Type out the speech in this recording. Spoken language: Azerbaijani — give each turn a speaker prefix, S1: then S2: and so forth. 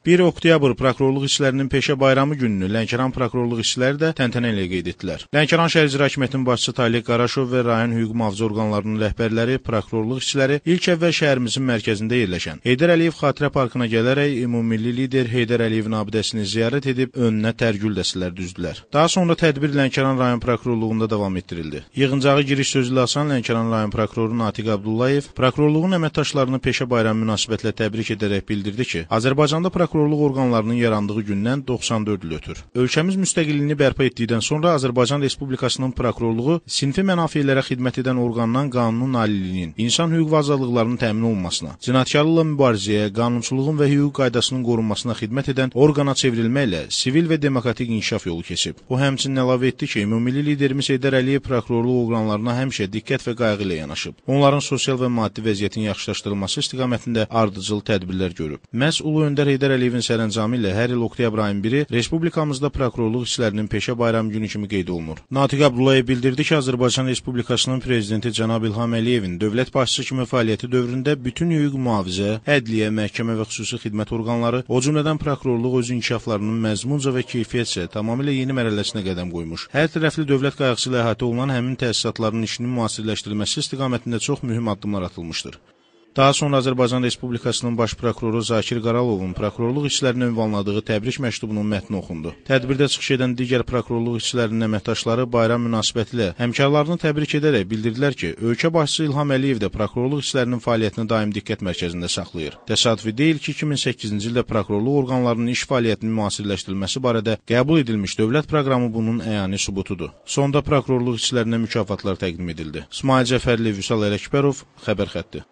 S1: 1 oktyabr prokurorluq işçilərinin peşə bayramı gününü Lənkəran prokurorluq işçiləri də təntənə ilə qeyd etdilər. Lənkəran şəhər icra hakimiyyətinin başçısı Tahir Qaraşov və rayon hüquq mühafizə orqanlarının rəhbərləri, prokurorluq işçiləri ilk əvvəl şəhərimizin mərkəzində yerləşən Heydər Əliyev xatirə parkına gələrək ümummilli lider Heydər Əliyevin abidəsini ziyarət edib önünə tərgül dəstələr düzdülər. Daha sonra tədbir Lənkəran rayon prokurorluğunda davam etdirildi. Yığıncağı giriş sözü ilə açan Lənkəran rayon prokuroru Natiq Abdullayev prokurorluğun əməkdaşlarını peşə bayramı münasibətilə təbrik edərək bildirdi ki, Azərbaycanda prokurorluq orqanlarının yarandığı gündən 94 il ötür. Ölkəmiz müstəqilliyini bərpa etdikdən sonra Azərbaycan Respublikasının prokurorluğu sinfi mənafelərə xidmət edən orqandan qanunun aliliyinin, insan hüquq və azadlıqlarının təmin olunmasına, cinayətkarlıqla mübarizəyə, qanunçuluğun və hüquq qaydasının qorunmasına xidmət edən orqana çevrilməklə sivil və demokratik inkişaf yolu keçib. O həmçinin əlavə etdi ki, ümummilli liderimiz Heydər Əliyev prokurorluq orqanlarına həmişə diqqət və qayğı ilə yanaşıb. Onların sosial və maddi vəziyyətin yaxşılaşdırılması istiqamətində ardıcıl tədbirlər görüb. Məhz Ulu Öndər Heydər Əliyevin sərəncamı ilə hər il oktyabr ayının 1-i Respublikamızda prokurorluq işçilərinin peşə bayramı günü kimi qeyd olunur. Natiq Abdullayev bildirdi ki, Azərbaycan Respublikasının prezidenti cənab İlham Əliyevin dövlət başçısı kimi fəaliyyəti dövründə bütün hüquq mühafizə, ədliyyə, məhkəmə və xüsusi xidmət orqanları, o cümlədən prokurorluq öz inkişaflarının məzmunca və keyfiyyətcə tamamilə yeni mərhələsinə qədəm qoymuş. Hər tərəfli dövlət qayğısı ilə əhatə olunan həmin təsisatların işinin müasirləşdirilməsi istiqamətində çox mühüm addımlar atılmışdır. Daha sonra Azərbaycan Respublikasının baş prokuroru Zakir Qaralovun prokurorluq işçilərinə ünvanladığı təbrik məktubunun mətni oxundu. Tədbirdə çıxış edən digər prokurorluq işçilərinin əməkdaşları bayram münasibətilə həmkarlarını təbrik edərək bildirdilər ki, ölkə başçısı İlham Əliyev də prokurorluq işçilərinin fəaliyyətini daim diqqət mərkəzində saxlayır. Təsadüfi deyil ki, 2008-ci ildə prokurorluq orqanlarının iş fəaliyyətinin müasirləşdirilməsi barədə qəbul edilmiş dövlət proqramı bunun əyani sübutudur. Sonda prokurorluq işçilərinə mükafatlar təqdim edildi. İsmail Cəfərli, Vüsal Ələkbərov, Xəbər xətti.